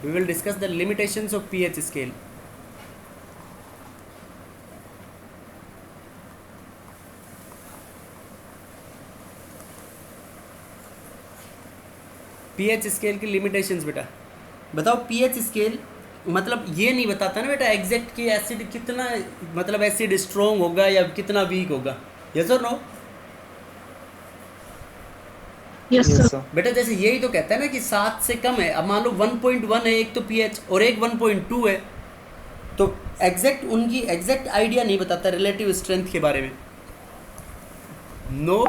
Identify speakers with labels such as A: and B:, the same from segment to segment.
A: We will discuss the limitations of pH scale. PH scale की limitations बेटा बताओ। PH scale मतलब ये नहीं बताता ना बेटा एग्जैक्ट कि एसिड कितना, मतलब एसिड स्ट्रॉन्ग होगा या कितना वीक होगा। यस और no?
B: Yes
C: yes
B: sir.
C: Sir.
A: बेटा जैसे यही तो कहता है ना कि 7 से कम है। अब मान लो 1.1 है एक तो पीएच और एक 1.2 है, तो एग्जैक्ट उनकी एग्जैक्ट आइडिया नहीं बताता रिलेटिव स्ट्रेंथ के बारे में। No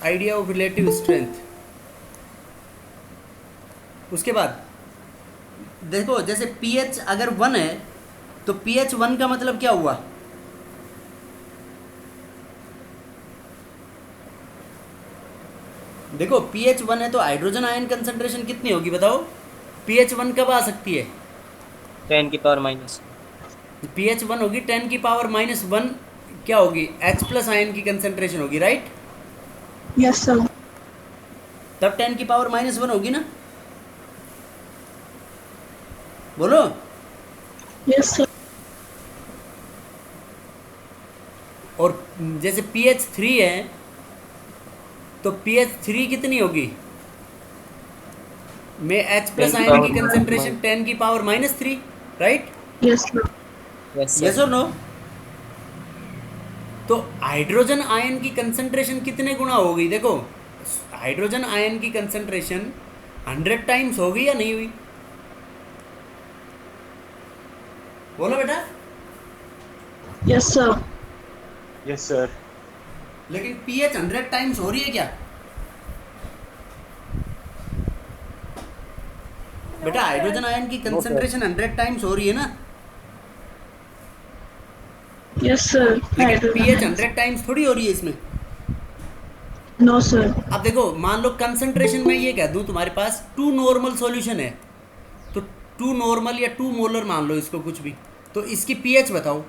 A: idea of relative strength. उसके बाद देखो जैसे पीएच अगर 1 है तो पीएच 1 का मतलब क्या हुआ? देखो पीएच 1 है तो हाइड्रोजन आयन कंसंट्रेशन कितनी होगी बताओ? पीएच 1 कब आ सकती है?
C: 10⁻⁻।
A: पीएच 1 होगी 10⁻⁻1। क्या होगी? H प्लस आयन की कंसंट्रेशन होगी, राइट?
B: Yes sir.
A: तब 10⁻⁻1 होगी ना? बोलो।
B: Yes sir.
A: और जैसे पीएच 3 है तो पीएच 3 कितनी होगी? में H प्लस आयन की concentration 10⁻⁻3, right?
B: Yes sir.
C: Yes
A: yes
C: sir.
A: और नो? तो हाइड्रोजन आयन की कंसंट्रेशन कितने गुना होगी? देखो हाइड्रोजन आयन की कंसंट्रेशन 100 टाइम्स होगी या नहीं हुई? बोलो बेटा।
B: Yes sir.
C: Yes sir.
A: लेकिन पीएच 100 टाइम्स हो रही है क्या बेटा? हाइड्रोजन आयन की
C: नो सर।
A: कंसंट्रेशन 100 टाइम्स हो रही है ना?
B: Yes sir.
A: लेकिन
B: हाइड्रोजन
A: पीएच
B: आयन।
A: 100 टाइम्स थोड़ी हो रही है इसमें।
B: No sir.
A: अब देखो मान लो कंसंट्रेशन में ये कह दूं तुम्हारे पास 2 नॉर्मल सॉल्यूशन है, तो 2 नॉर्मल या 2 मोलर मान लो इसको कुछ भी, तो इसकी पीएच बताओ।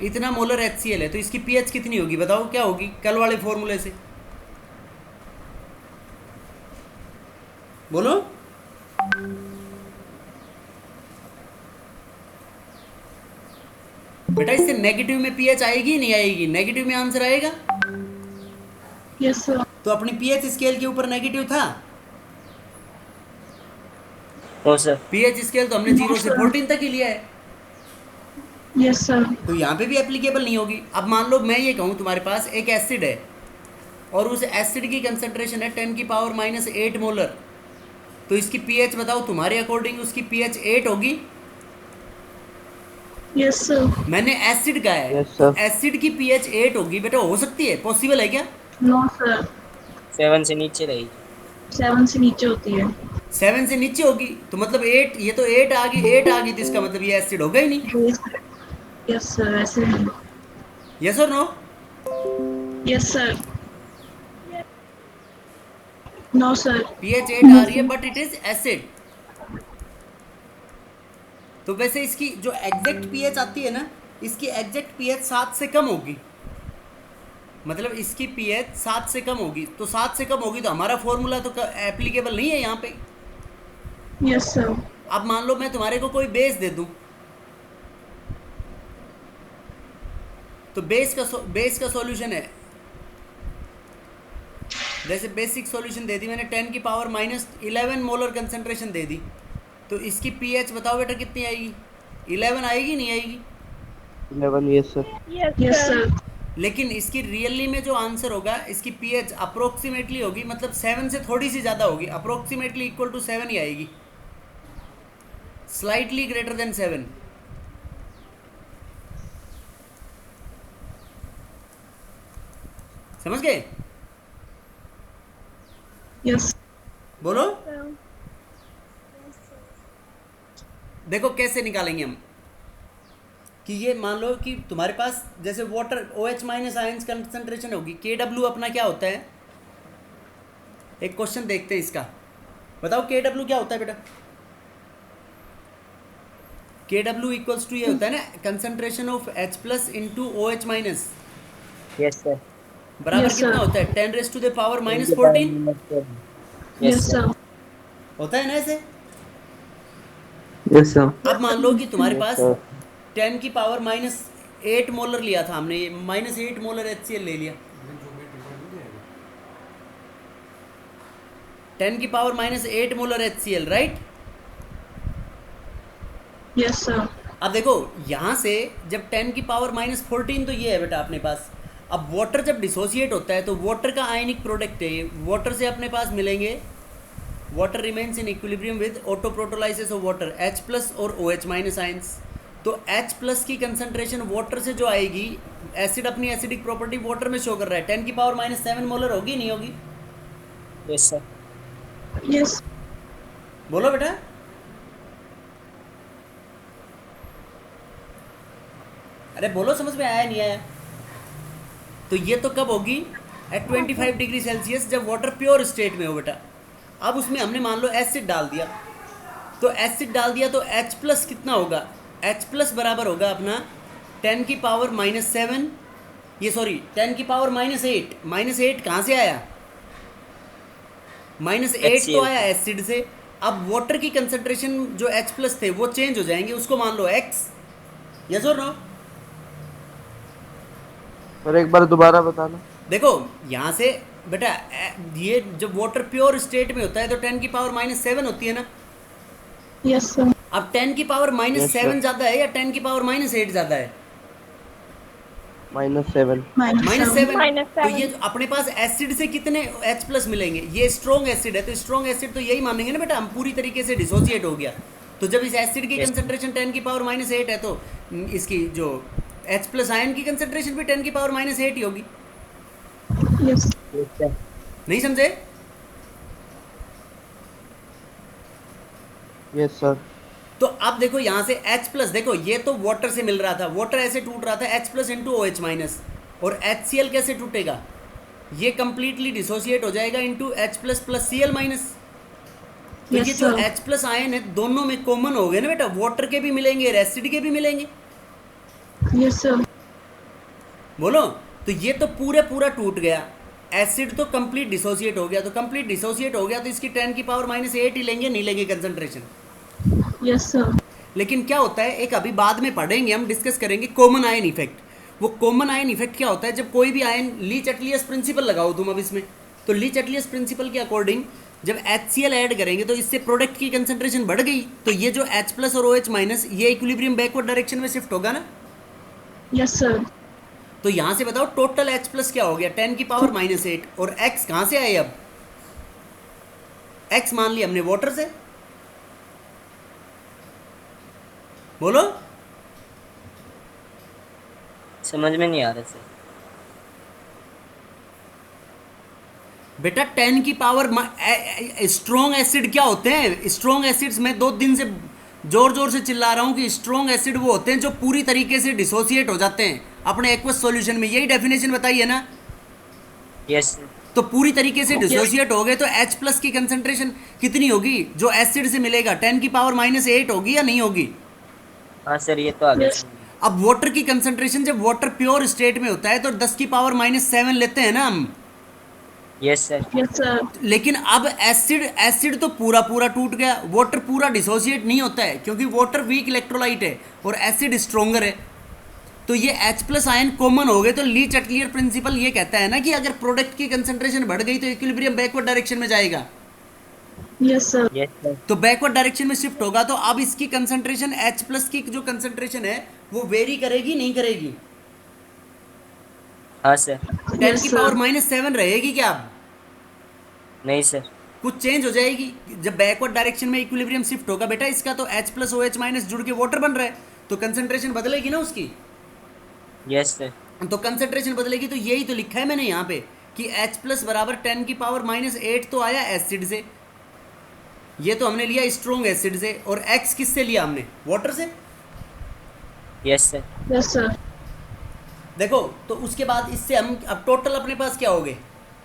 A: इतना मोलर HCl है तो इसकी पीएच कितनी होगी बताओ? क्या होगी कल वाले फॉर्मूले से? बोलो। बेटा इससे नेगेटिव में पीएच आएगी नहीं आएगी? नेगेटिव में आंसर आएगा।
B: Yes sir.
A: तो अपनी पीएच स्केल के ऊपर नेगेटिव था।
C: No sir.
A: पीएच स्केल तो हमने
B: नो
A: 0 से
B: सर।
A: 14 तक ही लिया है,
B: यस सर।
A: तो यहाँ पे भी एप्लीकेबल नहीं होगी। अब मान लो मैं ये कहूँ तुम्हारे पास एक एसिड है और उस एसिड की कंसंट्रेशन है 10⁻⁻8 मोलर, तो इसकी पीएच बताओ तुम्हारे अकॉर्डिंग उसकी पीएच 8 होगी?
B: Yes sir.
A: मैंने एसिड का है
C: यस
A: तो
C: सर।
A: एसिड की पीएच 8 होगी बेटा। हो सकती है, पॉसिबल है क्या?
B: No sir.
C: 7 से नीचे रहेगी।
B: 7 से नीचे होती है।
A: 7 से नीचे होगी तो मतलब 8, ये तो 8 आ गई, 8 आ गई तो इसका मतलब ये एसिड होगा ही नहीं।
B: Yes sir. ऐसे नहीं।
A: यस और no?
B: Yes sir. No sir.
A: PH 8 आ रही है बट इट इज एसिड। तो वैसे इसकी जो एग्जैक्ट पीएच आती है ना, इसकी एग्जैक्ट पीएच 7 से कम होगी। मतलब इसकी पीएच 7 से कम होगी, तो 7 से कम होगी तो हमारा फॉर्मूला तो एप्लीकेबल नहीं है यहाँ पे।
B: Yes sir.
A: अब मान लो मैं तुम्हारे को कोई बेस दे दूँ, तो बेस का सॉल्यूशन है, जैसे बेसिक सॉल्यूशन दे दी मैंने 10⁻⁻11 मोलर कंसंट्रेशन दे दी, तो इसकी पीएच बताओ बेटा कितनी आएगी? 11 आएगी नहीं आएगी?
C: 11। Yes sir.
B: Yes sir.
A: लेकिन इसकी रियली में जो आंसर होगा इसकी पीएच अप्रोक्सीमेटली होगी, मतलब 7 से थोड़ी सी ज़्यादा होगी, अप्रोक्सीमेटली इक्वल टू 7 ही आएगी, स्लाइटली ग्रेटर देन 7। समझ गए?
B: यस।
A: बोलो। देखो कैसे निकालेंगे हम कि ये मान लो कि तुम्हारे पास जैसे water OH minus ions concentration होगी, KW अपना क्या होता है? एक क्वेश्चन देखते हैं इसका, बताओ KW क्या होता है बेटा? के डब्ल्यू इक्वल्स टू ये होता है ना concentration of H plus into O H minus,
C: yes sir.
A: बराबर
B: Yes,
A: कितना
B: sir.
A: होता है 10⁻⁴ माइनस 14
B: Yes, sir.
A: होता है ना ऐसे।
C: Yes sir.
A: अब मान लो कि तुम्हारे
C: Yes,
A: पास
C: sir.
A: 10⁻⁸ मोलर लिया था हमने, -8 मोलर HCl ले लिया, 10⁻⁸ molar HCl, right.
B: Yes, sir.
A: अब देखो यहाँ से जब 10⁻⁻14 तो ये है बेटा अपने पास। अब वाटर जब डिसोसिएट होता है तो वाटर का आयनिक प्रोडक्ट है ये, वाटर से अपने पास मिलेंगे, water remains in equilibrium with auto protolysis of water H plus और OH माइनस आयंस। तो H प्लस की कंसंट्रेशन वाटर से जो आएगी, एसिड अपनी एसिडिक प्रॉपर्टी वाटर में शो कर रहा है, 10⁻⁷ मोलर होगी नहीं होगी?
C: Yes sir.
B: Yes.
A: बोलो बेटा। अरे बोलो, समझ में आया नहीं आया? तो ये तो कब होगी? एट 25 डिग्री सेल्सियस, जब वाटर प्योर स्टेट में हो बेटा। अब उसमें हमने मान लो एसिड डाल दिया, तो एसिड डाल दिया तो H प्लस कितना होगा? H प्लस बराबर होगा अपना 10⁻⁷, ये सॉरी 10⁻⁸, -8 कहाँ से आया? -8 तो आया एसिड से। अब वाटर की कंसंट्रेशन जो H प्लस थे वो चेंज हो जाएंगे, उसको मान लो X, यस और नो?
C: सर एक बार दोबारा बताना।
A: देखो यहाँ से बेटा ये जब वाटर प्योर स्टेट में होता है तो 10⁻⁷ होती है ना।
B: Yes, sir.
A: अब 10⁻⁷
C: Yes, sir.
A: ज़्यादा है या 10⁻⁸ ज़्यादा है?
C: -7।
A: -7। तो ये जो अपने पास एसिड से कितने H प्लस मिलेंगे? ये स्ट्रॉन्ग एसिड है, तो स्ट्रॉन्ग एसिड तो यही मानेंगे ना बेटा हम, पूरी तरीके से डिसोसिएट हो गया। तो जब इस एसिड की
C: Yes.
A: कंसंट्रेशन 10⁻⁸ है तो इसकी जो H प्लस आयन की कंसंट्रेशन भी 10⁻⁸ ही होगी।
B: Yes.
C: Yes sir.
A: नहीं समझे?
C: Yes sir.
A: तो अब देखो यहाँ से H प्लस, देखो ये तो वाटर से मिल रहा था, वाटर ऐसे टूट रहा था H plus into OH minus, और HCl कैसे टूटेगा? ये कंप्लीटली डिसोसिएट हो जाएगा into H plus plus Cl minus. तो
B: Yes,
A: ये जो
B: sir.
A: H प्लस आयन है दोनों में कॉमन हो गए ना बेटा, वाटर के भी मिलेंगे और एसिड के भी मिलेंगे।
B: Yes, sir.
A: बोलो, तो ये तो पूरा टूट गया, एसिड तो कंप्लीट डिसोसिएट हो गया, तो कंप्लीट डिसोसिएट हो गया तो इसकी 10⁻⁸ ही लेंगे, नहीं लेंगे कंसंट्रेशन।
B: Yes, sir.
A: लेकिन क्या होता है, एक अभी बाद में पढ़ेंगे हम, डिस्कस करेंगे कॉमन आयन इफेक्ट। वो कॉमन आयन इफेक्ट क्या होता है? जब कोई भी आयन, लीच एटलियस प्रिंसिपल लगाओ तुम अब इसमें, तो लीच एटलियस प्रिंसिपल के अकॉर्डिंग जब HCl ऐड करेंगे तो इससे प्रोडक्ट की कंसंट्रेशन बढ़ गई, तो ये जो H प्लस और OH माइनस ये इक्विलिब्रियम बैकवर्ड डायरेक्शन में शिफ्ट होगा ना।
B: Yes, sir.
A: तो यहाँ से बताओ टोटल H प्लस क्या हो गया? 10⁻⁸, और X कहाँ से आए? अब X मान लिया हमने वाटर से। बोलो,
C: समझ में नहीं आ रहा सर।
A: बेटा 10⁻, स्ट्रॉन्ग एसिड क्या होते हैं? स्ट्रॉन्ग एसिड्स में 2 दिन से जोर से चिल्ला रहा हूँ कि स्ट्रॉन्ग एसिड वो होते हैं जो पूरी तरीके से डिसोसिएट हो जाते हैं अपने एक्वस सॉल्यूशन में, यही डेफिनेशन बताई है ना।
C: Yes sir.
A: तो पूरी तरीके से डिसोसिएट हो गए तो H प्लस की कंसंट्रेशन कितनी होगी जो एसिड से मिलेगा? 10⁻⁸ होगी या नहीं होगी?
C: हाँ सर, ये तो आ गया।
B: Yes.
A: अब वाटर की कंसंट्रेशन जब वाटर प्योर स्टेट में होता है तो 10⁻⁷ लेते हैं ना हम।
C: Yes sir.
B: Yes, sir.
A: लेकिन अब एसिड तो पूरा टूट गया, वाटर पूरा डिसोसिएट नहीं होता है क्योंकि वाटर वीक इलेक्ट्रोलाइट है और एसिड स्ट्रोंगर है। तो ये H प्लस आयन कॉमन हो गए, तो लीच एटलियर प्रिंसिपल ये कहता है ना कि अगर प्रोडक्ट की कंसंट्रेशन बढ़ गई तो इक्विलिब्रियम बैकवर्ड डायरेक्शन में जाएगा।
B: Yes, sir.
C: Yes sir.
A: तो बैकवर्ड डायरेक्शन में शिफ्ट होगा, तो अब इसकी कंसंट्रेशन H प्लस की जो कंसंट्रेशन है वो वेरी करेगी नहीं करेगी?
C: हाँ सर।
B: Yes, sir.
A: 10⁻⁷ रहेगी क्या? अब
C: नहीं सर।
A: कुछ चेंज हो जाएगी जब बैकवर्ड डायरेक्शन में इक्विलिब्रियम शिफ्ट होगा बेटा इसका, तो H प्लस OH माइनस जुड़ के वाटर बन रहा है, तो कंसंट्रेशन बदलेगी ना उसकी।
C: Yes sir.
A: तो कंसंट्रेशन बदलेगी, तो यही तो लिखा है मैंने यहाँ पे कि H प्लस बराबर 10⁻⁸ तो आया एसिड से, ये तो हमने लिया स्ट्रॉन्ग एसिड से, और X किससे लिया हमने? वाटर से।
C: Yes sir.
B: Yes, sir.
A: देखो तो उसके बाद इससे हम अब टोटल अपने पास क्या हो गए?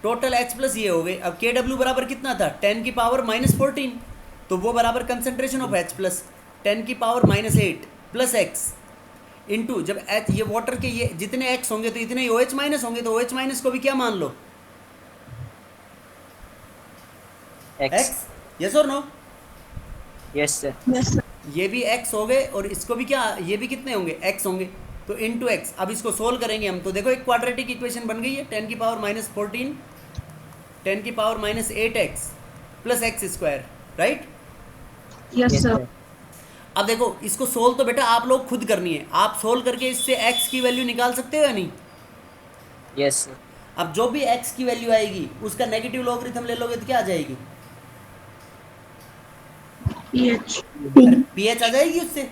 A: टोटल H प्लस ये हो गए। अब KW बराबर कितना था? 10⁻⁻14, तो वो बराबर कंसंट्रेशन ऑफ H प्लस। 10 की पावर -8 प्लस एक्स इंटू, जब एच ये वाटर के ये जितने एक्स होंगे तो इतने ही OH माइनस होंगे, तो OH माइनस को भी क्या मान लो,
C: X.
A: एक्स, यस और no?
C: Yes sir.
B: Yes sir.
A: ये भी एक्स हो गए और इसको भी क्या, ये भी कितने होंगे, एक्स होंगे, तो इनटू एक्स। अब इसको सोल्व करेंगे हम, तो देखो एक क्वाड्रेटिक इक्वेशन बन गई है, 10 की पावर -14 10 की power -8x plus x square, right?
B: Yes
C: Yes
B: sir.
C: sir.
A: अब देखो इसको सोल्व तो बेटा आप लोग खुद करनी है, आप सोल्व करके इससे x की वैल्यू निकाल सकते हो या नहीं?
C: Yes sir.
A: अब जो भी x की वैल्यू आएगी उसका नेगेटिव लॉगरिथम ले लोगे तो क्या आ जाएगी,
B: PH.
A: pH आ जाएगी उससे।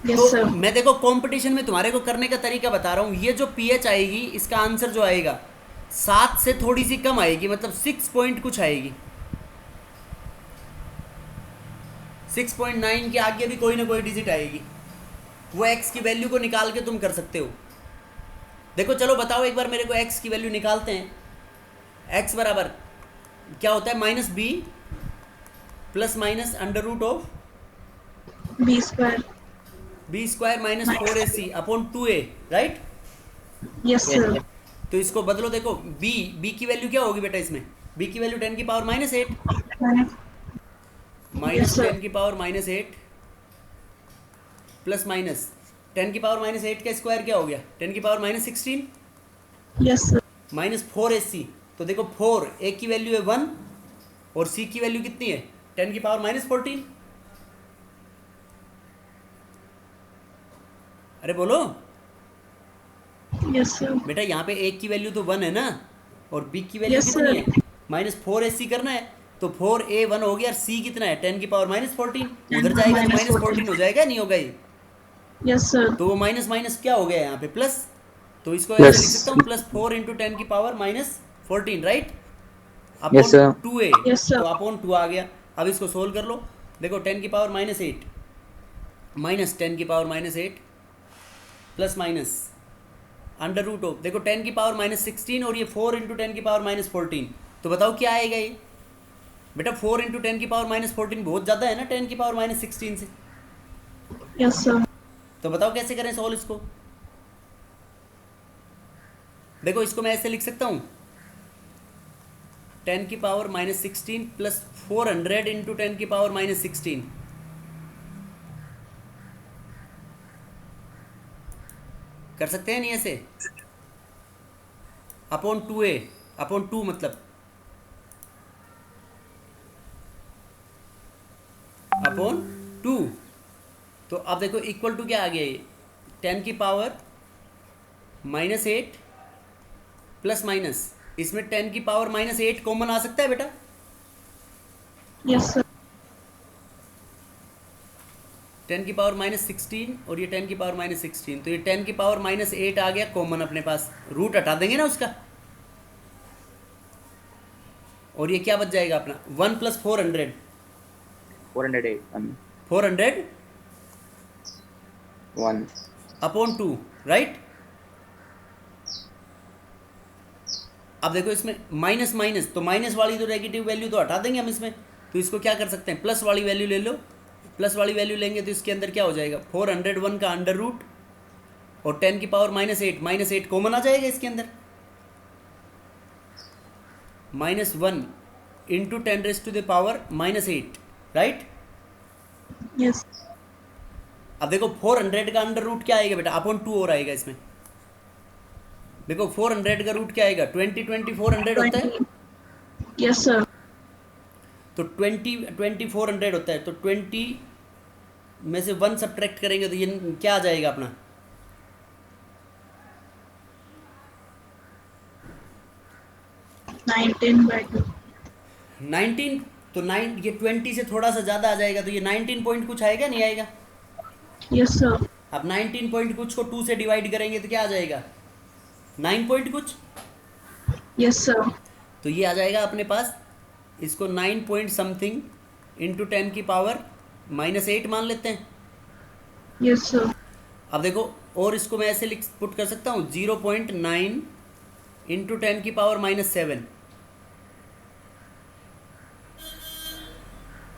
B: Yes
A: तो
B: sir.
A: मैं देखो कंपटीशन में तुम्हारे को करने का तरीका बता रहा हूँ, ये जो pH आएगी इसका आंसर जो आएगा 7 से थोड़ी सी कम आएगी, मतलब 6 पॉइंट कुछ आएगी, 6.9 के आगे भी कोई ना कोई डिजिट आएगी, वो x की वैल्यू को निकाल के तुम कर सकते हो। देखो चलो बताओ एक बार मेरे को x की वैल्यू निकालते हैं। x बराबर क्या होता है, -b plus minus under root of
B: B square.
A: b square -4ac upon 2a, right?
B: Yes
C: Yes
B: sir.
C: sir.
A: तो इसको बदलो, देखो b की वैल्यू क्या होगी बेटा इसमें, b की वैल्यू 10 की पावर -8
B: Yes, sir.
A: 10 की पावर -8 प्लस माइनस 10 की पावर -8 का स्क्वायर क्या हो गया, 10 की पावर -16
B: Yes sir.
A: -4ac। तो देखो 4 a की वैल्यू है 1 और c की वैल्यू कितनी है, 10 की पावर -14। अरे बोलो
B: Yes sir.
A: बेटा, यहाँ पे a की वैल्यू तो 1 है ना, और b की वैल्यू
B: Yes,
A: कितनी
B: sir.
A: है, -4ac करना है, तो 4a 1 हो गया और c कितना है, 10 की पावर -14, उधर जाएगा तो -14 हो जाएगा, नहीं होगा ये?
B: Yes sir.
A: तो वो माइनस माइनस क्या हो गया यहाँ पे प्लस, तो इसको
D: Yes.
A: ऐसे लिख सकता हूँ +4 × 10 की power -14, right?
D: Yes, sir.
A: Upon 2a,
B: Yes, sir.
A: तो अपॉन 2 आ गया। अब इसको सोल्व कर लो, देखो 10 की पावर -8 माइनस 10 की power -8 plus minus under root of, देखो 10 की पावर -16 और ये 4 × 10 की पावर -14, तो बताओ क्या आएगा ये बेटा, 4 × 10 की पावर -14 बहुत ज़्यादा है ना 10 की पावर -16 से,
B: Yes sir.
A: तो बताओ कैसे करें सॉल्व इसको। देखो इसको मैं ऐसे लिख सकता हूँ, 10 की पावर -16 प्लस 400 × 10 की पावर -16, कर सकते हैं नहीं ऐसे, अपॉन 2a अपॉन 2 मतलब अपॉन 2। तो अब देखो इक्वल टू क्या आ गया ये, 10 की पावर -8 प्लस माइनस, इसमें 10 की पावर -8 कॉमन आ सकता है बेटा,
B: Yes sir.
A: 10 की पावर -16 और ये 10 की पावर -16, तो ये 10 की पावर -8 आ गया कॉमन अपने पास, रूट हटा देंगे ना उसका, और ये क्या बच जाएगा अपना 1 + 400
D: 408
A: 400
D: 1
A: अपॉन 2, राइट? अब देखो इसमें माइनस माइनस, तो माइनस वाली तो नेगेटिव वैल्यू तो हटा देंगे हम इसमें, तो इसको क्या कर सकते हैं, प्लस वाली वैल्यू ले लो, प्लस वाली वैल्यू लेंगे तो इसके अंदर क्या हो जाएगा, 401 का अंडर रूट और 10 की पावर -8 कॉमन आ जाएगा इसके अंदर, -1 × 10⁻⁻8, राइट?
B: Yes.
A: अब देखो 400 का अंडर रूट क्या आएगा बेटा, अपॉन 2 और आएगा इसमें, देखो 400 का रूट क्या आएगा, 20 400 होता है,
B: 20. Yes sir.
A: तो 20 400 होता है, तो 20 में से 1 सब्ट्रैक्ट करेंगे तो ये क्या आ जाएगा अपना,
B: 19/2.
A: 19, तो 9 ये 20 से थोड़ा सा ज़्यादा आ जाएगा, तो ये 19 पॉइंट कुछ आएगा नहीं आएगा?
B: Yes sir.
A: अब 19 पॉइंट कुछ को 2 से डिवाइड करेंगे तो क्या आ जाएगा, 9 पॉइंट कुछ,
B: Yes sir.
A: तो ये आ जाएगा अपने पास, इसको 9 पॉइंट समथिंग × 10 की पावर -8 मान लेते हैं।
B: Yes sir.
A: अब देखो और इसको मैं ऐसे लिख पुट कर सकता हूँ 0.9 × 10 की पावर -7,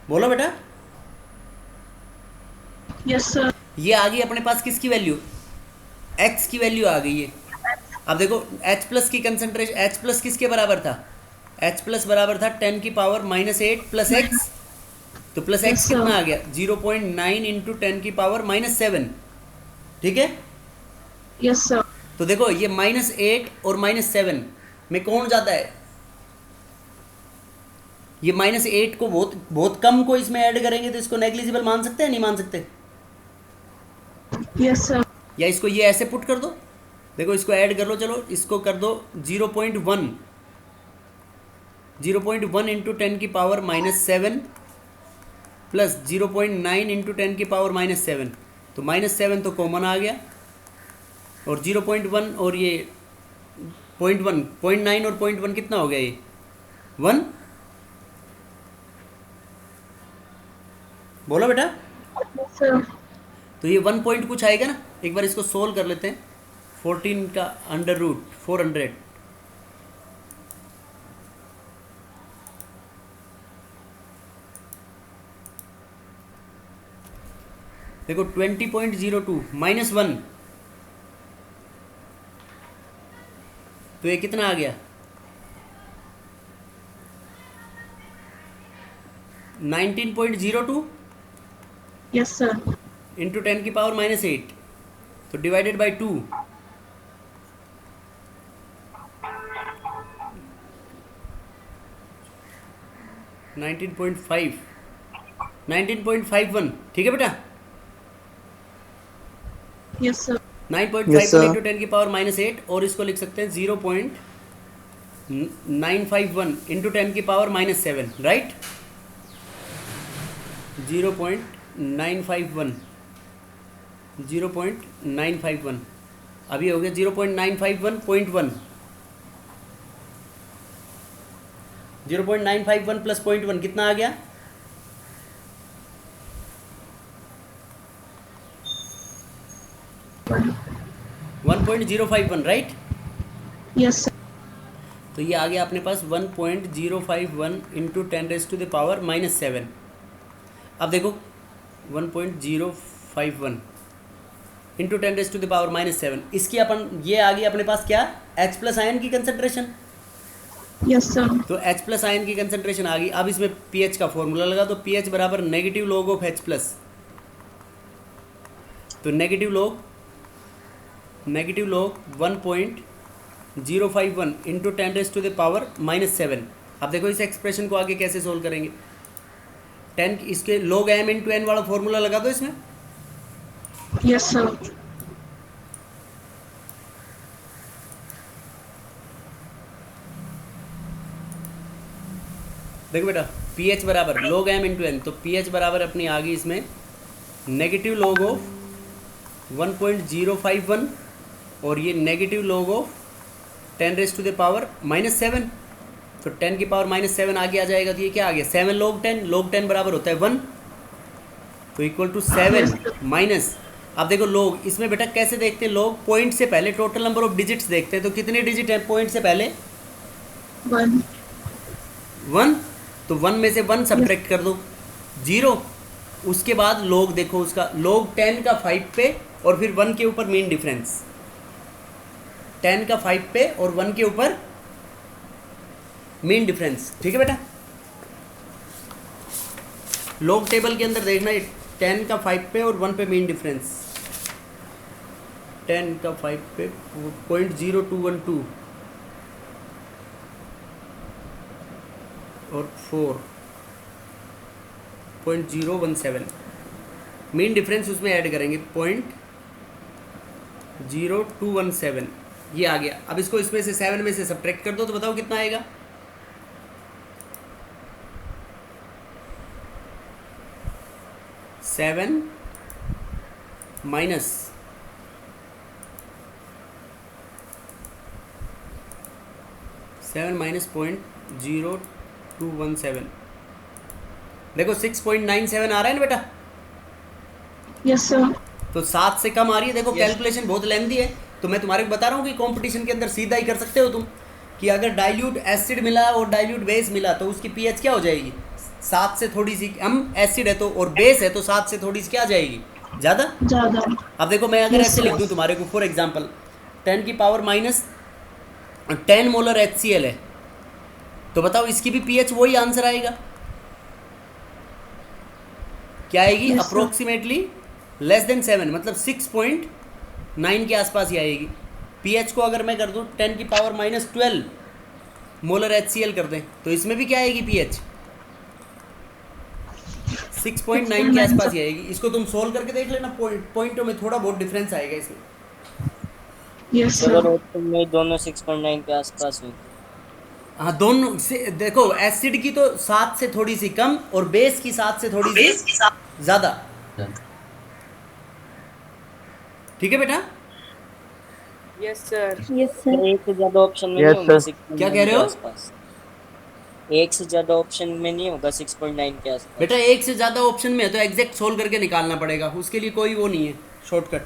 A: बोलो बेटा,
B: Yes, sir.
A: ये आ गई अपने पास किसकी वैल्यू, x की वैल्यू आ गई है। अब देखो H प्लस की कंसंट्रेशन, H प्लस किसके बराबर था, H प्लस बराबर था 10 की पावर -8 प्लस x, तो प्लस
B: Yes,
A: x
B: sir.
A: कितना आ गया 0.9 इंटू 10 की पावर -7, ठीक है।
B: Yes, sir.
A: तो देखो ये -8 और -7 में कौन ज़्यादा है, ये -8 को बहुत बहुत कम को इसमें ऐड करेंगे तो इसको नेग्लिजिबल मान सकते हैं, नहीं मान सकते।
B: Yes, sir.
A: या इसको ये ऐसे पुट कर दो, देखो इसको ऐड कर लो, चलो इसको कर दो 0.1 इंटू 10 की पावर -7 प्लस 0.9 इंटू 10 की पावर -7, तो -7 तो कॉमन आ गया, और 0.1 और ये 0.1, 0.9 और 0.1 कितना हो गया, ये 1, बोलो बेटा।
B: Yes, sir.
A: तो ये 1 पॉइंट कुछ आएगा ना, एक बार इसको सोल्व कर लेते हैं। 14 का अंडर रूट 400, देखो 20.02 -1, तो ये कितना आ गया 19.02
B: Yes, sir.
A: इंटू 10 की पावर -8, तो डिवाइडेड बाई 2, नाइनटीन पॉइंट 19.51, ठीक है बेटा।
B: Yes, sir.
A: 9.51
D: Yes, sir.
A: Into 10 की पावर -8, और इसको लिख सकते हैं 0.951 इंटू 10 की पावर -7, राइट। 0.951 अभी हो गया 0.951.1, 0.951 प्लस 0.1 कितना आ गया 1.051, राइट।
B: Yes, sir.
A: तो ये आ गया अपने पास 1.051 इंटू 10⁻⁻7। अब देखो 1.051 इंटू 10⁻⁻7, इसकी अपन ये आ गई अपने पास क्या, H प्लस आयन की कंसंट्रेशन।
B: Yes, sir.
A: तो H प्लस आयन की कंसंट्रेशन आ गई। अब इसमें pH का फॉर्मूला लगा, तो pH बराबर negative log of H plus, तो नेगेटिव लॉग 1.051 इंटू 10⁻⁻7। अब देखो इस एक्सप्रेशन को आगे कैसे सोल्व करेंगे, 10 इसके log m इंटू n वाला फॉर्मूला लगा दो इसमें।
B: Yes, sir.
A: देखो बेटा pH बराबर log m इंटू n, तो pH बराबर अपनी आ गई इसमें नेगेटिव लॉग ऑफ 1.051 और ये नेगेटिव लॉग ऑफ 10⁻⁻7, तो 10 की पावर -7 आगे आ जाएगा, तो ये क्या आ गया 7 log 10 बराबर होता है 1, तो इक्वल टू 7 माइनस। अब देखो log, इसमें बेटा कैसे देखते हैं log, पॉइंट से पहले टोटल नंबर ऑफ डिजिट्स देखते हैं, तो कितने डिजिट हैं पॉइंट से पहले
B: 1.
A: 1, तो 1 में से 1 सब्ट्रैक्ट कर दो 0, उसके बाद log देखो उसका log 10 का 5 पे और फिर 1 के ऊपर मीन डिफरेंस, 10 का 5 पे और 1 के ऊपर मीन डिफरेंस, ठीक है बेटा। log टेबल के अंदर देखना 10 का 5 पे और 1 पे मीन डिफरेंस, 10 का 5 पे 0.0212 और 4.017, मीन डिफरेंस उसमें ऐड करेंगे 0.0217, ये आ गया। अब इसको इसमें से 7 में से सब्ट्रैक्ट कर दो, तो बताओ कितना आएगा 7 माइनस 0.0217, देखो 6.97 आ रहा है ना बेटा,
B: Yes, sir.
A: तो 7 से कम आ रही है। देखो कैलकुलेशन बहुत लेंदी है, तो मैं तुम्हारे को बता रहा हूँ कि कंपटीशन के अंदर सीधा ही कर सकते हो तुम, कि अगर डाइल्यूट एसिड मिला और डाइल्यूट बेस मिला तो उसकी पीएच क्या हो जाएगी, 7 से थोड़ी सी, हम एसिड है तो और बेस है तो 7 से थोड़ी सी क्या आ जाएगी ज़्यादा।
B: ज़्यादा।
A: अब देखो मैं अगर
B: Yes,
A: ऐसे
B: sir.
A: लिख दूं तुम्हारे को, फॉर एग्जांपल 10 की पावर माइनस 10 मोलर HCl है, तो बताओ इसकी भी पीएच वही आंसर आएगा, क्या आएगी?
B: Yes, sir.
A: Approximately less than 7, मतलब 6.9 के आसपास ही आएगी। पीएच को अगर मैं कर दूं 10 की पावर माइनस 12 मोलर HCl कर दें, तो इसमें भी क्या आएगी पीएच? 6.9 के आसपास ही आएगी। इसको तुम सोल्व करके देख लेना, पॉइंटों में थोड़ा बहुत डिफरेंस आएगा इसमें।
B: Yes, sir.
C: अगर ऑप्शन में दोनों 6.9 के आसपास हुई तो
A: हाँ, दोनों से देखो, एसिड की तो 7 से थोड़ी सी कम और बेस की 7 से थोड़ी सी ज़्यादा। ठीक है बेटा?
E: Yes sir.
C: सर एक से ज्यादा ऑप्शन में
D: Yes,
C: नहीं होगा
D: sir.
C: 6.9
A: क्या कह रहे
C: के
A: हो?
C: आसपास। एक से ज्यादा ऑप्शन में नहीं होगा 6.9 के आसपास।
A: बेटा एक से ज़्यादा ऑप्शन में है तो एग्जैक्ट सोल्व करके निकालना पड़ेगा, उसके लिए कोई वो नहीं है शॉर्टकट।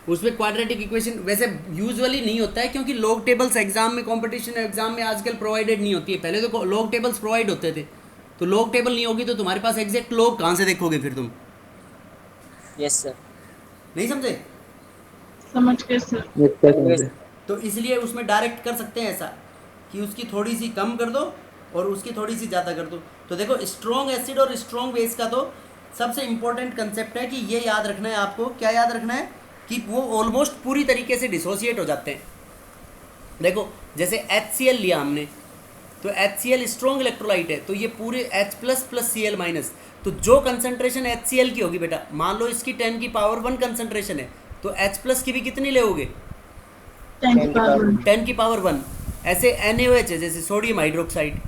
A: उसमें क्वाड्रेटिक इक्वेशन वैसे यूजुअली नहीं होता है, क्योंकि लॉग टेबल्स एग्जाम में, कंपटीशन एग्जाम में आजकल प्रोवाइडेड नहीं होती है। पहले तो लॉग टेबल्स प्रोवाइड होते थे, तो लॉग टेबल नहीं होगी तो तुम्हारे पास एग्जैक्ट लॉग कहाँ से देखोगे फिर तुम?
C: Yes sir.
A: नहीं समझे?
B: समझ गए सर।
D: Yes, sir. समझे।
A: तो इसलिए उसमें डायरेक्ट कर सकते हैं ऐसा कि उसकी थोड़ी सी कम कर दो और उसकी थोड़ी सी ज़्यादा कर दो। तो देखो स्ट्रॉन्ग एसिड और स्ट्रॉन्ग बेस का तो सबसे इंपॉर्टेंट कंसेप्ट है कि ये याद रखना है आपको। क्या याद रखना है? कि वो ऑलमोस्ट पूरी तरीके से डिसोसिएट हो जाते हैं। देखो जैसे HCl लिया हमने, तो HCl स्ट्रॉन्ग इलेक्ट्रोलाइट है, तो ये पूरे H प्लस प्लस Cl-, तो जो कंसंट्रेशन HCl की होगी बेटा, मान लो इसकी 10 की पावर 1 कंसंट्रेशन है, तो H प्लस की भी कितनी लोगे?
B: 10 पावर
A: 10 की पावर 1। ऐसे NaOH है जैसे सोडियम हाइड्रोक्साइड,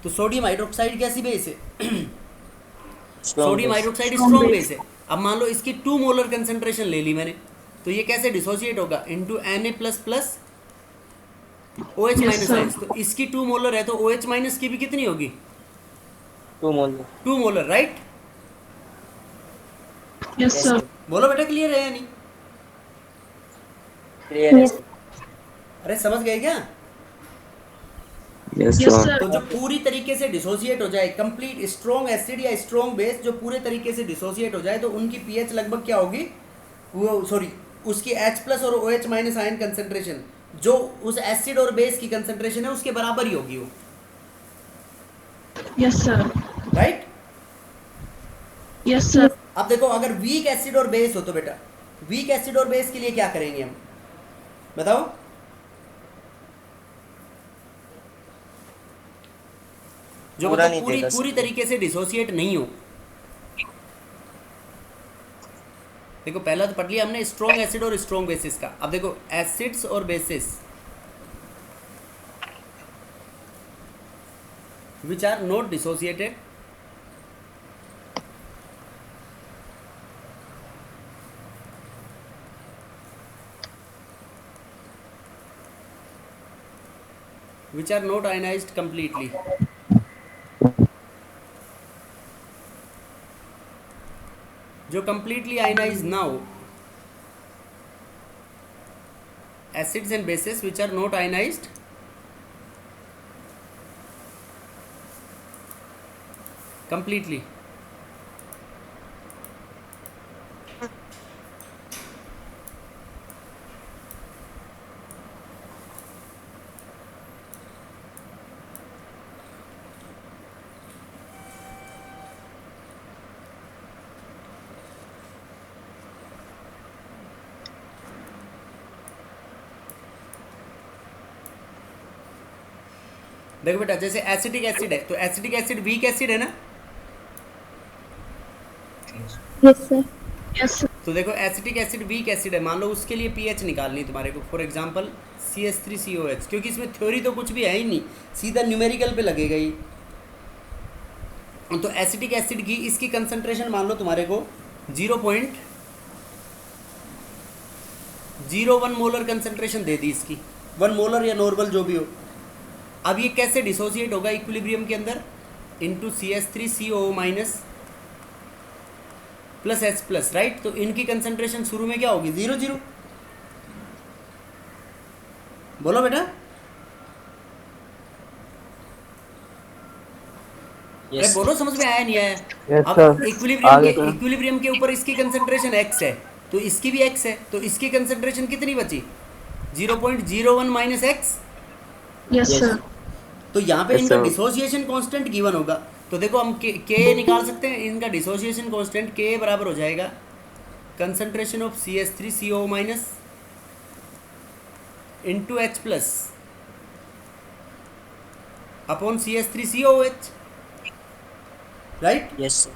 A: तो सोडियम हाइड्रोक्साइड कैसी बेस है? Sodium hydroxide
B: Strong
A: strong
B: base.
A: Base है। अब मान लो इसकी 2 मोलर कंसंट्रेशन ले ली मैंने, तो ये कैसे डिसोसिएट होगा? Into Na plus plus OH
B: Yes,
A: minus
B: sir.
A: Ions. तो इसकी 2 मोलर है तो OH माइनस की भी कितनी होगी?
C: 2 मोल।
A: 2 molar, right?
B: Yes
C: yes
B: sir.
C: Sir.
A: बोलो बेटा क्लियर है या नहीं?
C: क्लियर है सर।
A: अरे समझ गए क्या?
D: Yes,
B: yes
D: sir.
B: सर।
A: तो जो पूरी तरीके से डिसोसिएट हो जाए, कंप्लीट स्ट्रॉन्ग एसिड या स्ट्रॉन्ग बेस जो पूरे तरीके से डिसोसिएट हो जाए, तो उनकी पीएच लगभग क्या होगी? वो सॉरी, उसकी H प्लस और OH माइनस आयन कंसंट्रेशन जो उस एसिड और बेस की कंसंट्रेशन है उसके बराबर ही होगी वो,
B: yes sir.
A: Right?
B: Yes sir.
A: अब देखो अगर वीक एसिड और बेस हो तो बेटा, वीक एसिड और बेस के लिए क्या करेंगे हम, बताओ? जो
C: पूरा
A: मतलब
C: नहीं
A: पूरी
C: देगा
A: पूरी
C: सर।
A: तरीके से डिसोसिएट नहीं हो। देखो पहला तो पढ़ लिया हमने स्ट्रॉन्ग एसिड और स्ट्रॉन्ग बेसिस का। अब देखो एसिड्स और bases which are not dissociated, which are not ionized completely. जो completely ionized now, acids and bases which are not ionized completely. देखो बेटा जैसे एसिटिक एसिड है तो एसिटिक एसिड वीक एसिड है ना,
B: यस सर। Yes sir.
A: तो देखो एसिटिक एसिड वीक एसिड है, मान लो उसके लिए पीएच निकालनी तुम्हारे को, फॉर एग्जांपल CH3COH, क्योंकि इसमें थ्योरी तो कुछ भी है ही नहीं, सीधा न्यूमेरिकल पे लगेगा ये। तो एसिटिक एसिड की इसकी कंसंट्रेशन मान लो तुम्हारे को 0.01 मोलर कंसंट्रेशन दे दी इसकी, 1 मोलर या नॉर्मल जो भी हो। अब ये कैसे डिसोसिएट होगा इक्विलिब्रियम के अंदर? Into CH3COO minus plus H plus, right? तो इनकी कंसंट्रेशन शुरू में क्या होगी? 0 बोलो बेटा। अरे
C: यस
A: बोलो, समझ में आया नहीं आया?
F: यस
A: अब
F: सर। आगे सर।
A: इक्विलिब्रियम के ऊपर इसकी कंसंट्रेशन x है, तो इसकी भी x है, तो इसकी कंसंट्रेशन कितनी बची? 0.01 minus x.
B: Yes,
C: yes
B: sir.
A: तो यहाँ पे
D: Yes,
A: इनका
D: sir.
A: डिसोसिएशन कांस्टेंट गिवन होगा, तो देखो हम के निकाल सकते हैं। इनका डिसोसिएशन कांस्टेंट के बराबर हो जाएगा concentration of CH3CO minus into H plus upon CH3COH, right.
C: Yes sir.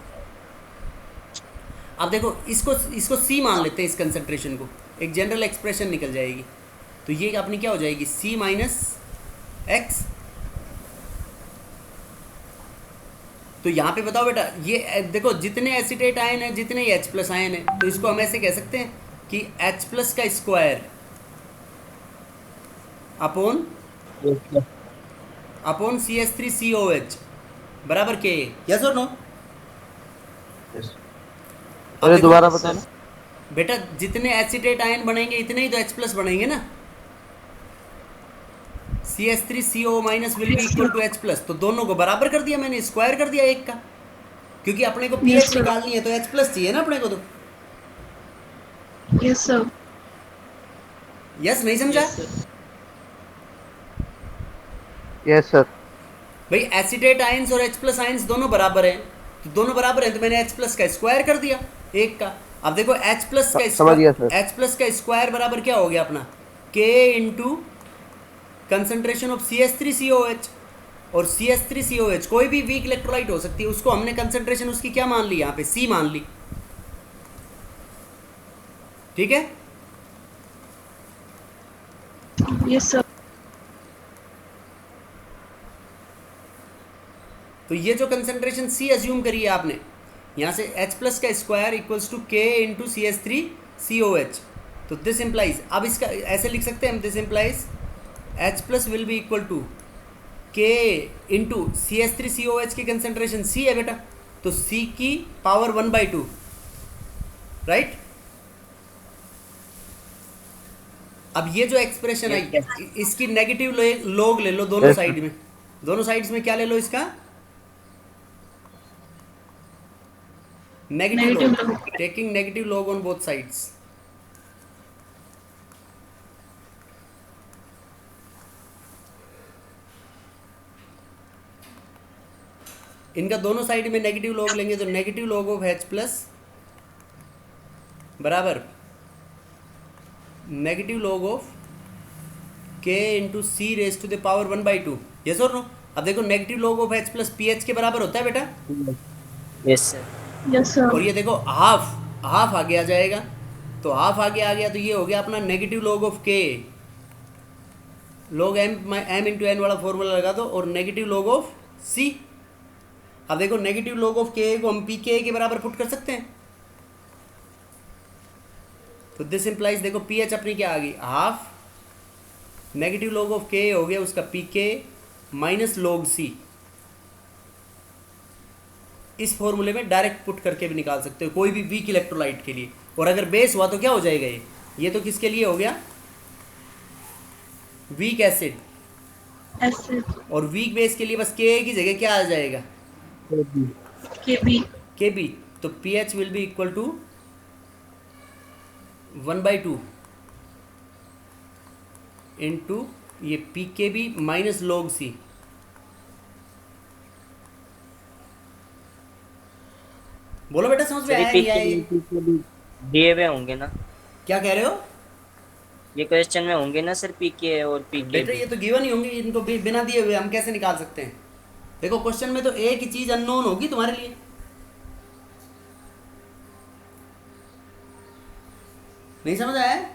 A: अब देखो इसको C मान लेते हैं, इस कंसंट्रेशन को, एक जनरल एक्सप्रेशन निकल जाएगी। तो ये अपनी क्या हो जाएगी? C minus x. तो यहाँ पे बताओ बेटा, ये देखो जितने एसिटेट आयन है, जितने H प्लस आयन है, तो इसको हम ऐसे कह सकते हैं कि H प्लस का स्क्वायर अपॉन CH3COH बराबर के। यस और नो?
F: अरे दोबारा बताना।
A: बेटा जितने एसिटेट आयन बनेंगे इतने ही तो H प्लस बनेंगे ना। CH3CO minus will be equal to H plus, तो दोनों को बराबर कर दिया मैंने, स्क्वायर कर दिया एक का, क्योंकि अपने को
B: Yes,
A: pH
B: sir.
A: निकालनी है तो H प्लस चाहिए ना अपने को। तो
B: Yes, sir.
A: यस नहीं समझा?
F: Yes sir.
A: भाई एसिटेट आयंस और H प्लस आयंस दोनों बराबर हैं, तो दोनों बराबर हैं तो मैंने H प्लस का स्क्वायर कर दिया एक का। अब देखो H प्लस का
F: समझ गया सर।
A: H प्लस का स्क्वायर बराबर क्या हो गया अपना? K into concentration of CH3COH, और CH3COH कोई भी वीक इलेक्ट्रोलाइट हो सकती है, उसको हमने कंसंट्रेशन उसकी क्या मान ली? यहाँ पे C मान ली, ठीक है।
B: Yes, sir.
A: तो ये जो कंसंट्रेशन C अज्यूम करी है आपने, यहाँ से H प्लस का square equals to K into CH3COH, तो दिस इम्प्लाइज, अब इसका ऐसे लिख सकते हैं हम, this implies H plus will be equal to K into CH3COH की कंसंट्रेशन C है बेटा, तो C की पावर 1/2, राइट। अब ये जो एक्सप्रेशन आई, इसकी नेगेटिव लॉग ले लो दोनों
F: Yes,
A: साइड में, दोनों साइड्स में क्या ले लो इसका? Negative
B: Negative
A: log,
B: log.
A: taking negative log on both sides. इनका दोनों साइड में नेगेटिव लॉग लेंगे तो negative log of H plus बराबर negative log of K into C raise to the power 1/2। Yes और नो? अब देखो negative log of H plus PH के बराबर होता है बेटा,
C: यस सर।
B: Yes, sir.
A: और ये देखो हाफ आगे आ जाएगा, तो हाफ आगे आ गया तो ये हो गया अपना negative log of K, log m into N वाला फॉर्मूला लगा दो, और नेगेटिव लॉग ऑफ C। अब देखो नेगेटिव लॉग ऑफ K को हम PK के बराबर पुट कर सकते हैं, तो दिस इम्प्लाइज, देखो PH अपनी क्या आ गई? Half, negative log of K हो गया उसका PK माइनस लॉग C। इस फॉर्मूले में डायरेक्ट पुट करके भी निकाल सकते हो कोई भी वीक इलेक्ट्रोलाइट के लिए, और अगर बेस हुआ तो क्या हो जाएगा? ये तो किसके लिए हो गया? Weak acid,
B: Acid.
A: और वीक बेस के लिए बस Ka की जगह क्या आ जाएगा?
B: KB.
A: Kb, तो pH will be equal to 1/2 into ये pKb माइनस log C। बोलो बेटा, समझ में आया नहीं आया?
C: दिए हुए होंगे ना,
A: क्या कह रहे हो
C: ये क्वेश्चन में होंगे ना सर, पीके और
A: बेटा?
C: पीके।
A: ये तो गिवन ही होंगे, इनको बिना दिए हुए हम कैसे निकाल सकते हैं? देखो क्वेश्चन में तो एक ही चीज अननोन होगी तुम्हारे लिए, नहीं समझ आया?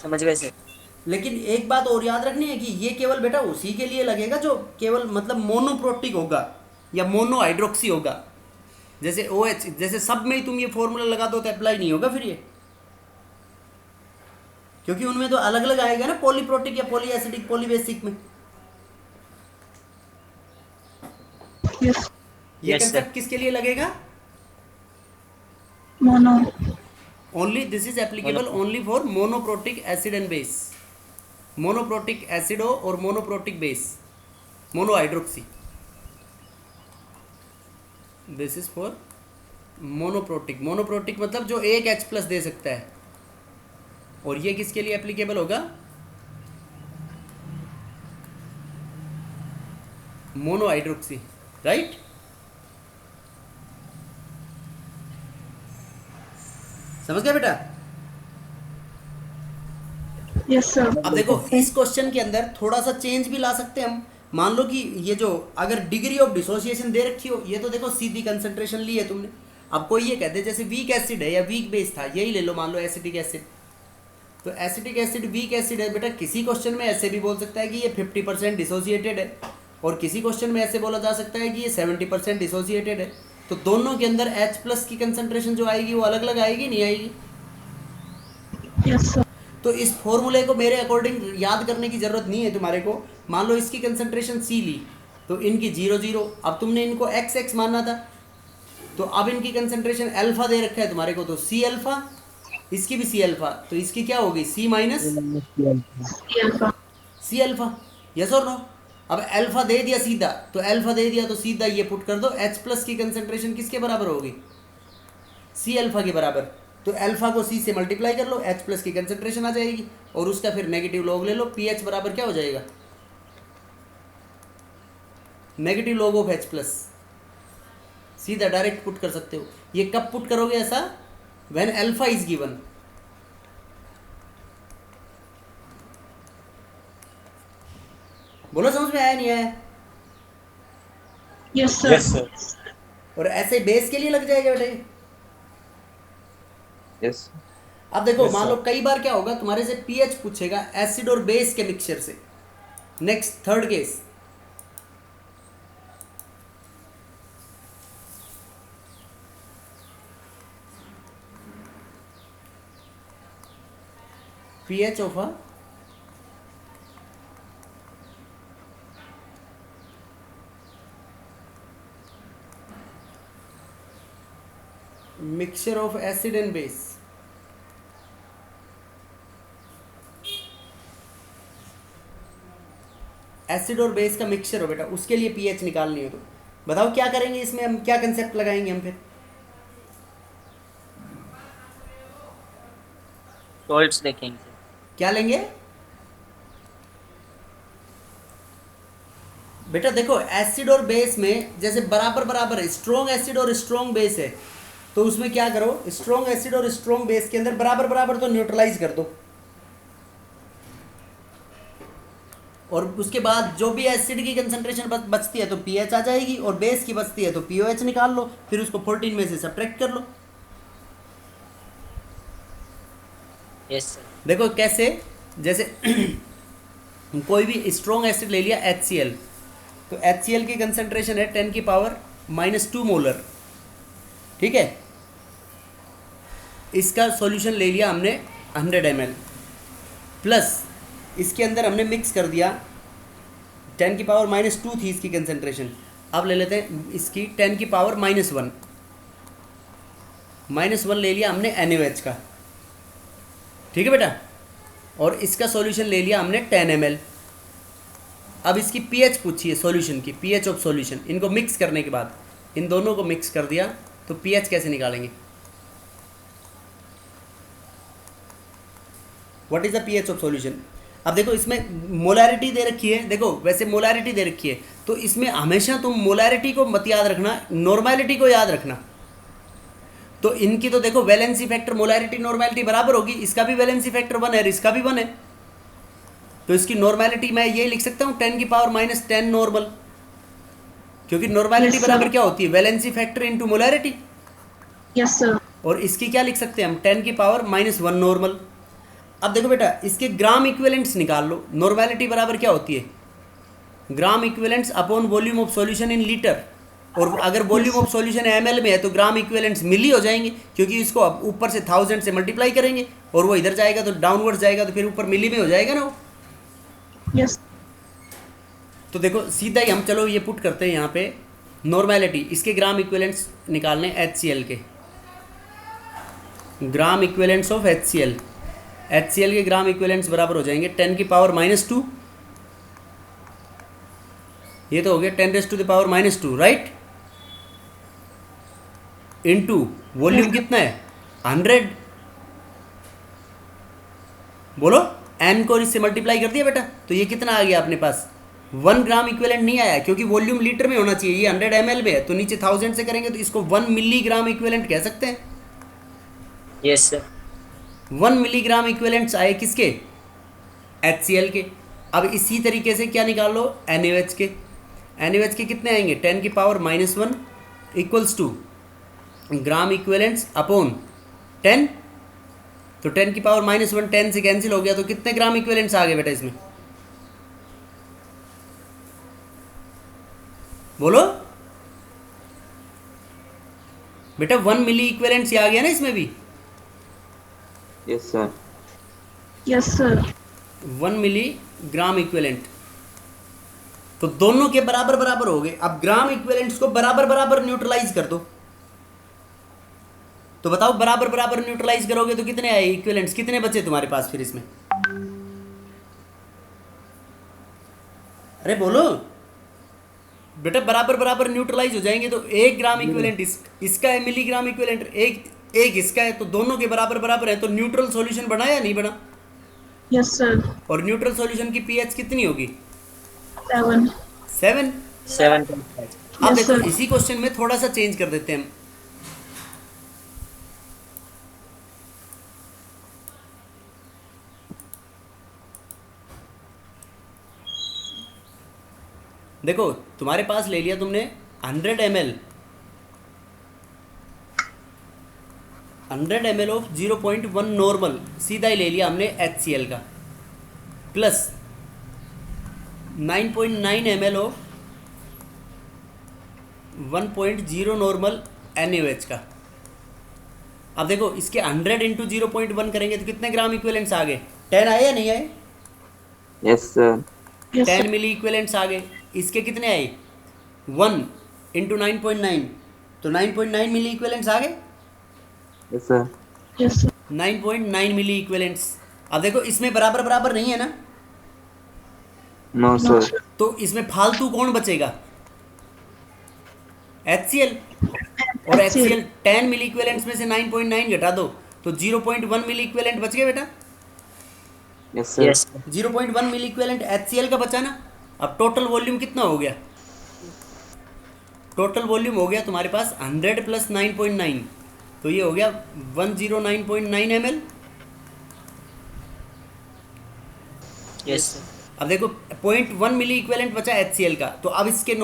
C: समझ गए सर।
A: लेकिन एक बात और याद रखनी है कि ये केवल बेटा उसी के लिए लगेगा जो केवल मतलब मोनोप्रोटिक होगा या मोनो हाइड्रोक्सी होगा। जैसे OH, जैसे सब में ही तुम ये फॉर्मूला लगा दो तो अप्लाई नहीं होगा फिर ये, क्योंकि उनमें तो अलग अलग आएगा ना, पॉलीप्रोटिक या पॉली एसिडिक पॉली बेसिक में।
B: Yes.
A: ये
C: Yes,
A: कंसेप्ट
C: sir.
A: किसके लिए लगेगा?
B: Mono.
A: Only this is applicable only for monoprotic acid and base, monoprotic acid हो और monoprotic base, monohydroxy. This is for monoprotic. Monoprotic मतलब जो एक H प्लस दे सकता है, और ये किसके लिए एप्लीकेबल होगा? Mono hydroxy, right? समझ गया बेटा?
B: Yes, sir.
A: अब देखो इस क्वेश्चन के अंदर थोड़ा सा चेंज भी ला सकते हैं हम। मान लो कि ये जो अगर डिग्री ऑफ डिसोसिएशन दे रखी हो, ये तो देखो सीधी कंसंट्रेशन ली है तुमने। अब कोई ये कहते जैसे वीक एसिड है या वीक बेस था, यही ले लो, मान लो एसिटिक एसिड। तो एसिटिक एसिड वीक एसिड है बेटा, किसी क्वेश्चन में ऐसे भी बोल सकता है कि ये 50% डिसोसिएटेड है, और किसी क्वेश्चन में ऐसे बोला जा सकता है कि ये 70% डिसोसिएटेड है। तो दोनों के अंदर H प्लस की कंसंट्रेशन जो आएगी वो अलग अलग आएगी, नहीं आएगी?
B: Yes, sir.
A: तो इस फॉर्मूले को मेरे अकॉर्डिंग याद करने की ज़रूरत नहीं है तुम्हारे को। मान लो इसकी कंसंट्रेशन C ली, तो इनकी 0 0, अब तुमने इनको XX मानना था, तो अब इनकी कंसंट्रेशन अल्फा दे रखा है तुम्हारे को, तो C अल्फा, इसकी भी C अल्फा, तो इसकी क्या होगी? C minus
B: Alpha.
A: C alpha. Yes और नो? अब अल्फा दे दिया सीधा, तो अल्फा दे दिया तो सीधा ये पुट कर दो, H प्लस की कंसंट्रेशन किसके बराबर होगी? C अल्फा के बराबर। तो अल्फा को C से मल्टीप्लाई कर लो, H प्लस की कंसंट्रेशन आ जाएगी, और उसका फिर नेगेटिव लॉग ले लो, पीएच बराबर क्या हो जाएगा? Negative log of H plus. सीधा डायरेक्ट पुट कर सकते हो। ये कब पुट करोगे ऐसा? When alpha is given. बोलो समझ में आया नहीं आया?
B: Yes, sir.
C: Yes, sir.
A: और ऐसे बेस के लिए लग जाएगा बेटे।
D: Yes.
A: अब देखो
C: Yes,
A: मान लो
C: sir.
A: कई बार क्या होगा, तुम्हारे से पीएच पूछेगा एसिड और बेस के मिक्सचर से। Next third case, pH of a mixture of acid and base। Acid और बेस का मिक्सचर हो बेटा, उसके लिए पीएच निकालनी हो, तो बताओ क्या करेंगे इसमें, हम क्या कंसेप्ट लगाएंगे हम फिर?
C: सॉल्ट्स देखेंगे।
A: क्या लेंगे बेटा? देखो एसिड और बेस में जैसे बराबर बराबर है, स्ट्रॉन्ग एसिड और स्ट्रॉन्ग बेस है, तो उसमें क्या करो, स्ट्रॉन्ग एसिड और स्ट्रॉन्ग बेस के अंदर बराबर बराबर तो न्यूट्रलाइज कर दो, और उसके बाद जो भी एसिड की कंसंट्रेशन बचती है तो पीएच आ जाएगी, और बेस की बचती है तो पीओएच निकाल लो, फिर उसको 14 में से सब्ट्रैक्ट कर लो।
C: Yes sir.
A: देखो कैसे, जैसे कोई भी स्ट्रॉन्ग एसिड ले लिया HCl, तो HCl की कंसंट्रेशन है 10 की पावर -2 मोलर, ठीक है। इसका सॉल्यूशन ले लिया हमने 100 ml, प्लस इसके अंदर हमने मिक्स कर दिया 10 की पावर -2 थी इसकी कंसंट्रेशन, अब ले लेते हैं इसकी 10 की पावर -1, -1 ले लिया हमने NaOH का, ठीक है बेटा, और इसका सॉल्यूशन ले लिया हमने 10 ml। अब इसकी पीएच पूछी है सॉल्यूशन की, पीएच ऑफ सॉल्यूशन। इनको मिक्स करने के बाद, इन दोनों को मिक्स कर दिया तो पीएच कैसे निकालेंगे? What is the pH of solution? अब देखो इसमें मोलैरिटी दे रखी है, देखो वैसे मोलैरिटी दे रखी है, तो इसमें हमेशा तुम मोलैरिटी को मत याद रखना, नॉर्मैलिटी को याद रखना। तो इनकी तो देखो वैलेंसी फैक्टर मोलैरिटी नॉर्मैलिटी बराबर होगी, इसका भी वैलेंसी फैक्टर 1 है और इसका भी 1 है, तो इसकी नॉर्मैलिटी मैं ये लिख सकता हूँ 10 की पावर -10 नॉर्मल, क्योंकि नॉर्मैलिटी बराबर क्या होती है? Valency factor into molarity.
B: Yes sir.
A: और इसकी क्या लिख सकते हैं हम? 10 की पावर -1 नॉर्मल। अब देखो बेटा इसके ग्राम इक्विवेलेंट्स निकाल लो, नॉर्मैलिटी बराबर क्या होती है? Gram equivalents upon volume of solution in litre, और अगर वॉल्यूम ऑफ सॉल्यूशन ml में है तो ग्राम इक्विवेलेंट्स मिली हो जाएंगे, क्योंकि इसको अब ऊपर से 1000 से मल्टीप्लाई करेंगे और वो इधर जाएगा तो डाउनवर्ड्स जाएगा, तो फिर ऊपर मिली में हो जाएगा ना वो।
B: यस।
A: तो देखो सीधा ही हम चलो ये पुट करते हैं यहाँ पे नॉर्मैलिटी, इसके ग्राम इक्विवेलेंट्स निकालने HCl के, ग्राम इक्विवेलेंट्स ऑफ HCl के ग्राम इक्विवेलेंट्स बराबर हो जाएंगे 10 की पावर -2, ये तो हो गया 10 to the power -2, right. Into volume कितना है 100, बोलो एन को इससे मल्टीप्लाई कर दिया बेटा, तो ये कितना आ गया अपने पास 1 ग्राम इक्विवेलेंट नहीं आया, क्योंकि वॉल्यूम लीटर में होना चाहिए, ये 100 ml में है, तो नीचे 1000 से करेंगे तो इसको 1 मिलीग्राम इक्विवेलेंट कह सकते हैं।
C: Yes sir.
A: 1 मिलीग्राम इक्विवेलेंट्स आए किसके, HCl के। अब इसी तरीके से क्या निकाल लो NaOH के, NaOH के कितने आएंगे 10 की power -1 equals to gram equivalents upon 10, तो 10 की पावर -1 10 से कैंसिल हो गया, तो कितने ग्राम इक्विवेलेंट्स आ गए बेटा इसमें, बोलो बेटा 1 मिली इक्विवेलेंट्स आ गया ना इसमें भी,
D: Yes, sir.
B: Yes, sir.
A: 1 मिली ग्राम इक्विवेलेंट, तो दोनों के बराबर बराबर हो गए। अब ग्राम इक्विवेलेंट्स को बराबर बराबर न्यूट्रलाइज कर दो, तो बताओ बराबर बराबर न्यूट्रलाइज करोगे तो कितने आए इक्विवेलेंट्स, कितने बचे तुम्हारे पास फिर इसमें, अरे बोलो बेटा बराबर बराबर न्यूट्रलाइज हो जाएंगे, तो 1 ग्राम इक्विवेलेंट इसका है मिलीग्राम इक्विवेलेंट, एक इसका है, तो दोनों के बराबर बराबर है, तो न्यूट्रल सॉल्यूशन बना या नहीं बना,
B: Yes, sir.
A: और न्यूट्रल सॉल्यूशन की पीएच कितनी होगी
B: 7.
A: 7।
C: 7.5।
A: अब
B: Yes,
A: देखो
B: sir.
A: इसी क्वेश्चन में थोड़ा सा चेंज कर देते हैं हम, देखो तुम्हारे पास ले लिया तुमने 100 ml, 100 ml ऑफ 0.1 नॉर्मल सीधा ही ले लिया हमने HCl का, plus 9.9 ml of 1.0 normal NaOH का। अब देखो इसके 100 इंटू 0.1 करेंगे तो कितने ग्राम इक्विवेलेंट्स आ गए, 10 आए या नहीं आए,
D: Yes, sir.
B: Yes,
A: 10
B: sir.
A: मिली इक्विवेलेंट्स आ गए। इसके कितने आए 1 इंटू 9.9, तो 9.9 मिली इक्विवेलेंट्स आ गए,
D: Yes, sir.
B: Yes, sir.
A: 9.9 मिली इक्विवेलेंट्स। अब देखो इसमें बराबर बराबर नहीं है ना,
D: No,
B: No,
D: sir.
B: sir.
A: तो इसमें फालतू कौन बचेगा HCl, और HCl 10 मिली इक्विवेलेंट्स में से 9.9 घटा दो तो 0.1 मिली इक्विवेलेंट बच गए बेटा,
D: Yes, sir.
C: यस
A: 0.1 मिली इक्विवेलेंट HCl का बचा ना। अब टोटल वॉल्यूम कितना हो गया, टोटल वॉल्यूम हो गया तुम्हारे पास 100 प्लस 9.9, तो ये हो गया 109.9 ml।
C: यस
A: अब देखो 0.1 मिली इक्विवेलेंट बचा HCl का, तो अब इसकी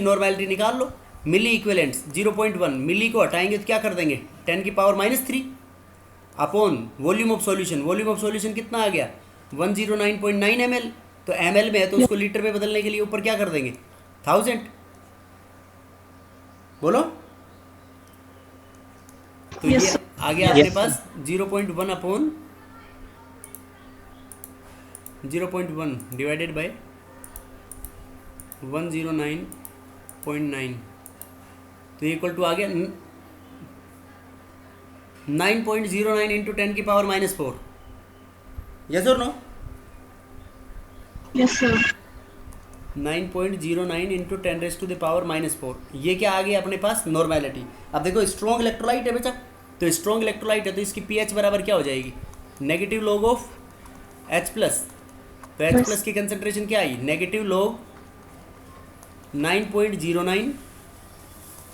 A: नॉर्मेलिटी निकाल लो, मिली इक्विवेलेंट्स 0.1 मिली को हटाएंगे तो क्या कर देंगे 10 की power -3 upon volume of solution, volume of solution कितना आ गया 109.9 ml, तो ml में है तो उसको लीटर में बदलने के लिए ऊपर क्या कर देंगे 1000, बोलो, तो
B: Yes,
A: ये
B: sir.
A: आ गया अपने पास 0.1 अपॉन 0.1 डिवाइडेड बाय 109.9, तो ये इक्वल टू आ गया 9.09 इंटू 10 की पावर -4, यस और no,
B: Yes, sir.
A: 9.09 into 10 raise to the power -4, ये क्या आ गया अपने पास नॉर्मेलिटी। अब देखो स्ट्रॉन्ग इलेक्ट्रोलाइट है बेटा, तो स्ट्रॉन्ग इलेक्ट्रोलाइट है तो इसकी पीएच बराबर क्या हो जाएगी negative log of H plus, तो H प्लस की कंसंट्रेशन क्या आई नेगेटिव लॉग 9.09,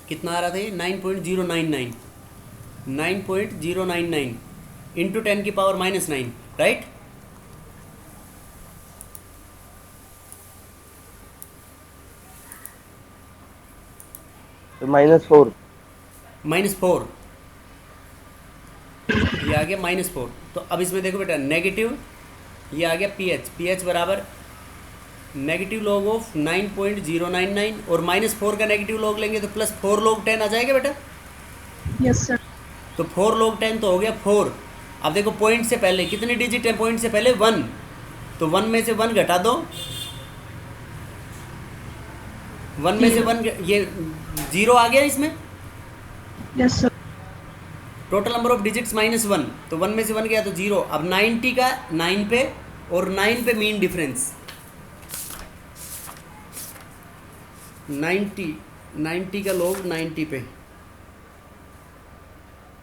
A: कितना आ रहा था ये 9.099, 9.099 इंटू 10 की पावर -9, राइट।
F: तो -4।
A: -4, ये आ गया -4, तो अब इसमें देखो बेटा नेगेटिव ये आ गया पीएच बराबर नेगेटिव लॉग ऑफ 9.099 और -4 का नेगेटिव लॉग लेंगे तो +4 log 10 आ जाएगा बेटा,
B: Yes, sir.
A: तो 4 log 10 तो हो गया 4। अब देखो पॉइंट से पहले कितनी डिजिट है, पॉइंट से पहले 1, तो 1 में से 1 घटा दो, 1 में से 1 ये 0 आ गया इसमें,
B: Yes, sir.
A: Total number of digits -1, तो 1 में से 1 गया तो 0। अब 90 का 9 पे और 9 पे मीन डिफरेंस 90 का लोग 90 पे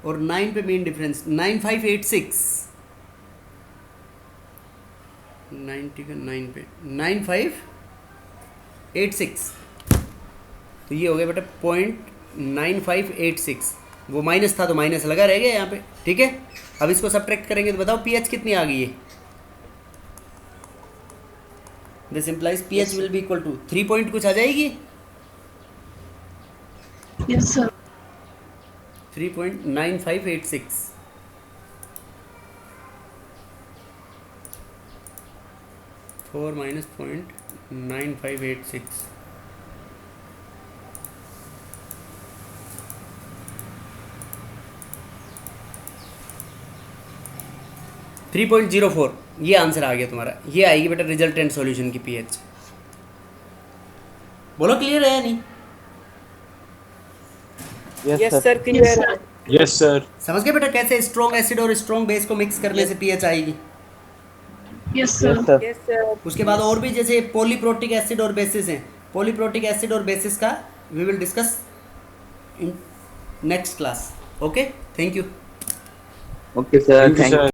A: और 9 पे मेन डिफरेंस 9586 90 का 9 पे 9586 तो ये हो गया बेटा 0.9586 वो माइनस था तो माइनस लगा रह गया यहाँ पे ठीक है। अब इसको सब्ट्रैक्ट करेंगे तो बताओ पीएच कितनी आ गई है। This implies pH will be equal to 3 point कुछ आ जाएगी
B: Yes, sir.
A: 3.9586 4 minus 0.9586 3.04 ये आंसर आ गया तुम्हारा। ये आएगी बेटा रिजल्टेंट सॉल्यूशन की पीएच। बोलो क्लियर है या नहीं?
F: Yes,
E: Yes,
F: sir.
E: sir. Clear.
B: Yes, sir.
G: Yes, sir.
A: समझ गए बेटा कैसे स्ट्रॉन्ग एसिड और स्ट्रॉन्ग बेस को मिक्स करने से पीएच आएगी।
B: Yes, sir.
F: Yes, sir.
E: Yes, sir.
A: उसके बाद और भी जैसे पॉलीप्रोटिक एसिड और बेसिस हैं, पॉलीप्रोटिक एसिड और बेसिस का we will discuss in next class. Okay, thank you.
D: Okay, sir.
G: Thank you,
D: Thank
G: sir.